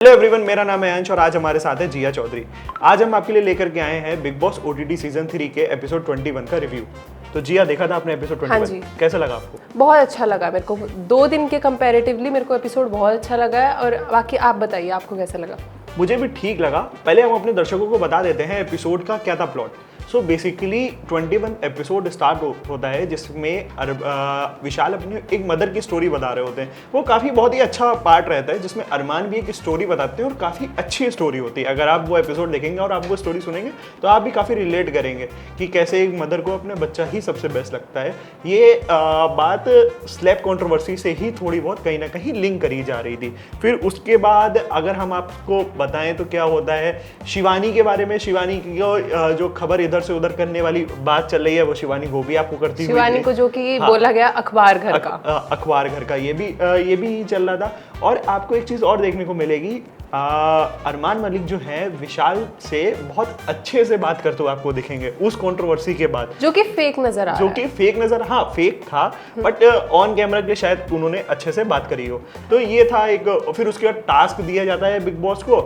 Hello everyone, मेरा नाम है अंश और आज हमारे साथ है जिया चौधरी। आज हम आपके लिए लेकर के आए हैं बिग बॉस ओटीटी सीजन 3 के एपिसोड 21 का रिव्यू। तो जिया, देखा था आपने एपिसोड 21? हाँ जी। कैसा लगा आपको? बहुत अच्छा लगा मेरे को। 2 दिन के कंपैरेटिवली मेरे को एपिसोड बहुत अच्छा लगा है। और बाकी आप बताइए, आपको कैसा लगा? मुझे भी ठीक लगा। पहले हम अपने दर्शकों को बता देते हैं एपिसोड का क्या था plot. So basically 21 episode start होता है जिसमें विशाल अपनी एक मदर की स्टोरी बता रहे होते हैं। वो काफ़ी बहुत ही अच्छा पार्ट रहता है जिसमें अरमान भी एक स्टोरी बताते हैं और काफ़ी अच्छी स्टोरी होती है। अगर आप वो एपिसोड देखेंगे और आप वो स्टोरी सुनेंगे तो आप भी काफ़ी रिलेट करेंगे कि कैसे एक मदर को अपना बच्चा ही सबसे बेस्ट लगता है। ये बात स्लैब कंट्रोवर्सी से ही थोड़ी बहुत कहीं ना कहीं लिंक करी जा रही थी। फिर उसके बाद अगर हम आपको बताएं तो क्या होता है, शिवानी के बारे में, शिवानी की जो खबर इधर से उधर करने वाली बात चल रही है वो शिवानी वो भी आपको करती हुई, शिवानी को जो कि बोला गया अखबार घर का, अखबार घर का ये भी चल रहा था। और आपको एक चीज और देखने को मिलेगी, अरमान मलिक जो है विशाल से बहुत अच्छे से बात करते हुए आपको दिखेंगे उस कंट्रोवर्सी के बाद, जो कि फेक नजर आ रहा है। जो कि फेक था बट ऑन कैमरा के शायद उन्होंने अच्छे से बात करी हो। तो ये था एक। फिर उसके बाद टास्क दिया जाता है बिग बॉस को,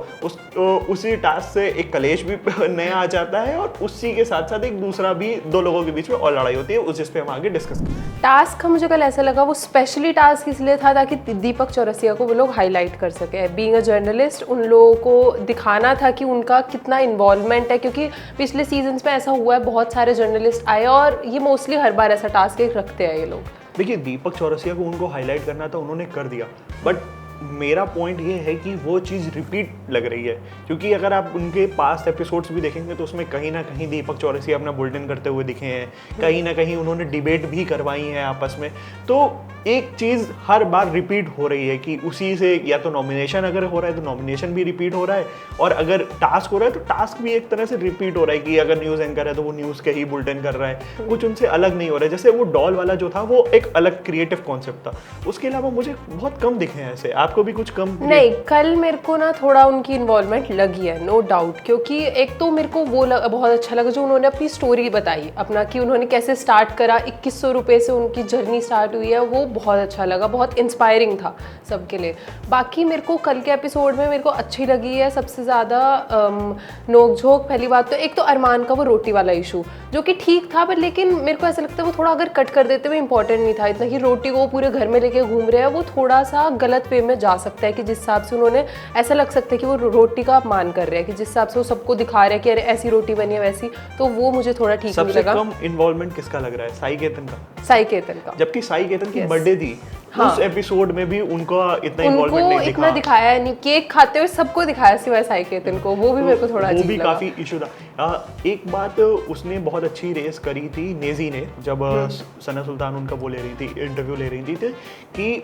उसी टास्क से एक कलेश भी नया आ जाता है और उसी के साथ साथ एक दूसरा भी 2 लोगों के बीच में और लड़ाई होती है, उस जिस पे हम आगे डिस्कस करें। टास्क का मुझे कल ऐसा लगा वो स्पेशली टास्क इसलिए था ताकि दीपक चौरसिया को वो लोग हाईलाइट कर सके। बीइंग अ जर्नलिस्ट उन लोगों को दिखाना था कि उनका कितना इन्वॉल्वमेंट है, क्योंकि पिछले सीजन्स में ऐसा हुआ है, बहुत सारे जर्नलिस्ट आए और ये मोस्टली हर बार ऐसा टास्क एक रखते हैं ये लोग। देखिए, दीपक चौरसिया को उनको हाईलाइट करना था, उन्होंने कर दिया। बट मेरा पॉइंट ये है कि वो चीज़ रिपीट लग रही है, क्योंकि अगर आप उनके पास्ट एपिसोड्स भी देखेंगे तो उसमें कहीं ना कहीं दीपक चौरसिया अपना बुलेटिन करते हुए दिखे हैं, कहीं ना कहीं उन्होंने डिबेट भी करवाई है आपस में। तो एक चीज़ हर बार रिपीट हो रही है कि उसी से या तो नॉमिनेशन अगर हो रहा है तो नॉमिनेशन भी रिपीट हो रहा है, और अगर टास्क हो रहा है तो टास्क भी एक तरह से रिपीट हो रहा है कि अगर न्यूज़ एंकर है तो वो न्यूज़ के ही बुलेटिन कर रहा है, कुछ उनसे अलग नहीं हो रहा है। जैसे वो डॉल वाला जो था वो एक अलग क्रिएटिव कॉन्सेप्ट था, उसके अलावा मुझे बहुत कम दिखे हैं ऐसे। आपको भी कुछ कम? नहीं, कल मेरे को ना थोड़ा उनकी इन्वॉल्वमेंट लगी है, नो डाउट। क्योंकि एक तो मेरे को वो बहुत अच्छा लगा जो उन्होंने अपनी स्टोरी बताई अपना, कि उन्होंने कैसे स्टार्ट करा, 2100 रुपये से उनकी जर्नी स्टार्ट हुई है, वो बहुत अच्छा लगा, बहुत इंस्पायरिंग था सबके लिए। बाकी मेरे को कल के एपिसोड में मेरे को अच्छी लगी है सबसे ज़्यादा नोक-झोंक। पहली बात तो एक तो अरमान का वो रोटी वाला इशू जो कि ठीक था, पर लेकिन मेरे को ऐसा लगता है वो थोड़ा अगर कट कर देते हुए इंपॉर्टेंट नहीं था इतना, कि रोटी को पूरे घर में लेके घूम रहे हैं, वो थोड़ा सा गलत वे में जा सकता है। कि जिस हिसाब से उन्होंने, ऐसा लग सकता है कि वो रोटी का अपमान कर रहे हैं, कि जिस हिसाब से वो सबको दिखा रहे हैं कि अरे ऐसी रोटी बनी है वैसी, तो वो मुझे थोड़ा ठीक नहीं लगा। सबसे कम इन्वॉल्वमेंट किसका लग रहा है? साई केतन का। जबकि साई केतन की बर्थडे थी, हाँ। उस एपिसोड में भी उनका इतना इन्वॉल्वमेंट नहीं दिखा, दिखाया नहीं। केक खाते हुए सबको दिखाया सिवाय साई केतन को, वो भी मेरे को थोड़ा अजीब लगा। काफी इशू था। एक बात उसने बहुत अच्छी रेस करी थी नेजी ने, जब सना सुल्तान उनका वो ले रही थी, इंटरव्यू ले रही थी कि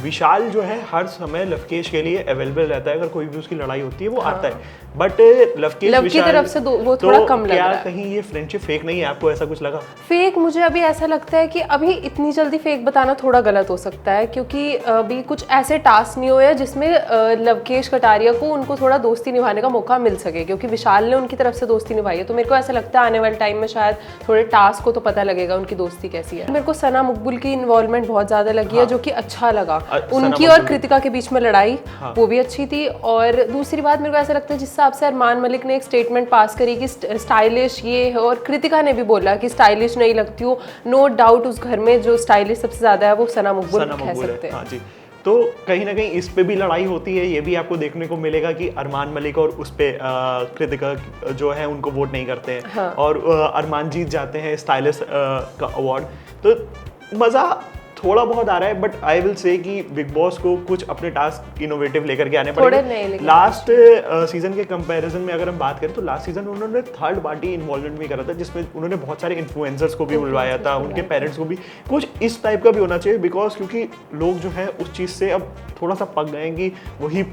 विशाल जो है हर समय लवकेश के लिए अवेलेबल रहता है, अगर कोई भी उसकी लड़ाई होती है वो आता है। बट लवकेश की तरफ से वो थोड़ा कम लग रहा है। कहीं ये फ्रेंडशिप फेक नहीं है? आपको ऐसा कुछ लगा? फेक मुझे अभी ऐसा लगता है कि अभी इतनी जल्दी फेक बताना थोड़ा गलत हो सकता है, क्योंकि अभी कुछ ऐसे टास्क नहीं हुए जिसमें लवकेश कटारिया को उनको थोड़ा दोस्ती निभाने का मौका मिल सके, क्योंकि विशाल ने उनकी तरफ से दोस्ती निभाई है। तो मेरे को ऐसा लगता है आने वाले टाइम में शायद थोड़े टास्क को तो पता लगेगा उनकी दोस्ती कैसी है। मेरे को सना मकबूल की इन्वॉल्वमेंट बहुत ज्यादा लगी है, जो कि अच्छा लगा। उनकी और कृतिका के बीच में लड़ाई, वो भी अच्छी थी। और दूसरी बात मेरे को ऐसा लगता है जिस हिसाब से अरमान मलिक ने एक स्टेटमेंट पास करी कि स्टाइलिश ये है, और कृतिका ने भी बोला कि स्टाइलिश नहीं लगती हो, नो डाउट उस घर में जो स्टाइलिश सबसे ज्यादा है वो सना मकबूल कह सकते हैं। हाँ जी। तो कहीं ना कहीं इस पे भी लड़ाई होती है, ये भी आपको देखने को मिलेगा कि अरमान मलिक और उस पे कृतिका जो है उनको वोट नहीं करते हैं, हाँ। और अरमान जीत जाते हैं स्टाइलिश का अवार्ड। तो मज़ा थोड़ा बहुत आ रहा है, बट आई विल से कि बिग बॉस को कुछ अपने टास्क इनोवेटिव लेकर के आने पड़ेंगे। लास्ट सीजन के कंपैरिजन में अगर हम बात करें तो लास्ट सीजन उन्होंने थर्ड पार्टी इन्वॉल्वमेंट भी करा था, जिसमें उन्होंने बहुत सारे इन्फ्लुएंसर्स को भी बुलवाया था, उनके पेरेंट्स को भी। कुछ इस टाइप का भी होना चाहिए, बिकॉज क्योंकि लोग जो है उस चीज़ से अब थोड़ा सा पक गए हैं कि वही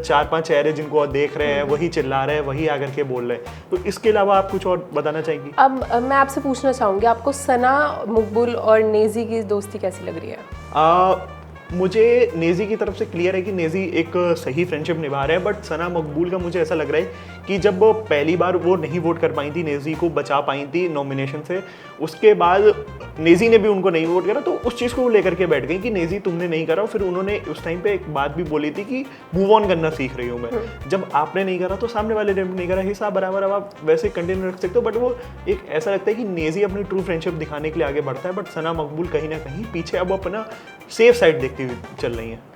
4-5 चेहरे जिनको देख रहे हैं वही चिल्ला रहे हैं, वही आकर के बोल रहे हैं। तो इसके अलावा आप कुछ और बताना चाहेंगी? अब मैं आपसे पूछना चाहूँगी, आपको सना मकबूल और नेजी की दोस्ती कैसी लग रही है? मुझे नेजी की तरफ से क्लियर है कि नेजी एक सही फ्रेंडशिप निभा रहा है, बट सना मकबूल का मुझे ऐसा लग रहा है कि जब पहली बार वो नहीं वोट कर पाई थी, नेजी को बचा पाई थी नॉमिनेशन से, उसके बाद नेजी ने भी उनको नहीं वोट करा, तो उस चीज़ को वो लेकर के बैठ गई कि नेजी तुमने नहीं करा। फिर उन्होंने उस टाइम पे एक बात भी बोली थी कि मूव ऑन करना सीख रही हूँ मैं। जब आपने नहीं करा तो सामने वाले ने नहीं करा, हिसाब बराबर, अब आप वैसे कंटिन्यू रख सकते हो। बट वो एक ऐसा लगता है कि नेजी अपनी ट्रू फ्रेंडशिप दिखाने के लिए आगे बढ़ता है, बट सना मकबूल कहीं ना कहीं पीछे अब अपना सेफ साइड देखती हुई चल रही है।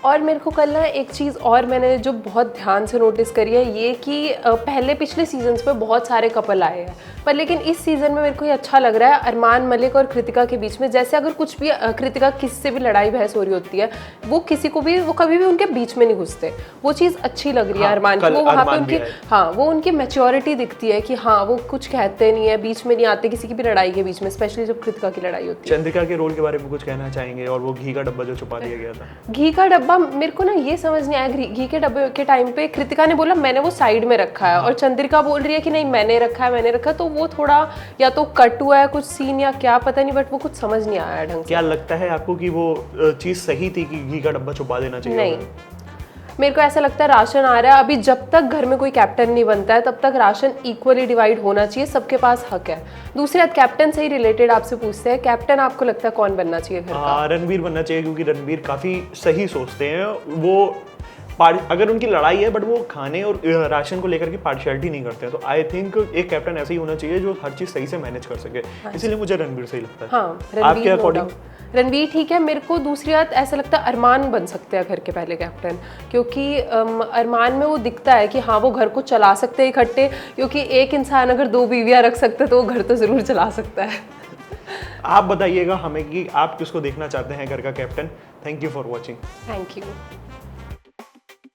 और मेरे को कल ना एक चीज़ और मैंने जो बहुत ध्यान से नोटिस करी है ये कि पहले पिछले सीजन्स पे बहुत सारे कपल आए हैं, पर लेकिन इस सीज़न में मेरे को ये अच्छा लग रहा है अरमान मलिक और कृतिका के बीच में। जैसे अगर कुछ भी कृतिका किसी से भी लड़ाई बहस हो रही होती है, वो किसी को भी, वो कभी भी उनके बीच में नहीं घुसते। वो चीज़ अच्छी लग रही है अरमान की। वो वहाँ पे उनकी, हाँ, वो उनकी मैच्योरिटी दिखती है कि हाँ वो कुछ कहते नहीं है, बीच में नहीं आते किसी की भी लड़ाई के बीच में, स्पेशली जब कृतिका की लड़ाई होती है। चंद्रिका के रोल के बारे में कुछ कहना चाहेंगे? और वो घी का डब्बा जो छुपा दिया गया था, घी का डब्बा मेरे को ना ये समझ नहीं आया। घी के डब्बे के टाइम पे कृतिका ने बोला मैंने वो साइड में रखा है, और चंद्रिका बोल रही है कि नहीं मैंने रखा है, मैंने रखा। तो वो थोड़ा या तो कट हुआ है कुछ सीन या क्या पता नहीं, बट वो कुछ समझ नहीं आया ढंग से। क्या लगता है आपको कि वो चीज़ सही थी कि घी का डब्बा छुपा देना चाहिए? नहीं, मेरे को ऐसा लगता है राशन आ रहा है, अभी जब तक घर में कोई कैप्टन नहीं बनता है तब तक राशन इक्वली डिवाइड होना चाहिए, सबके पास हक है। दूसरी बात, कैप्टन से ही रिलेटेड आपसे पूछते हैं, कैप्टन आपको लगता है कौन बनना चाहिए घर का? रणवीर बनना चाहिए, क्योंकि रणवीर काफ़ी सही सोचते हैं। वो अगर उनकी लड़ाई है बट वो खाने और राशन को लेकर के पार्शियलिटी नहीं करते हैं, तो आई थिंक एक कैप्टन ऐसा ही होना चाहिए जो हर चीज़ सही से मैनेज कर सके। इसीलिए मुझे रणवीर सही लगता है। हाँ, आपके अकॉर्डिंग? रणवीर ठीक है। मेरे को दूसरी बात ऐसा लगता है अरमान बन सकते हैं घर के पहले कैप्टन, क्योंकि अरमान में वो दिखता है कि हाँ वो घर को चला सकते हैं इकट्ठे, क्योंकि एक इंसान अगर 2 बीवियाँ रख सकते हैं तो वो घर तो ज़रूर चला सकता है। आप बताइएगा हमें कि आप किसको देखना चाहते हैं घर का captain. Thank you for watching. Thank you.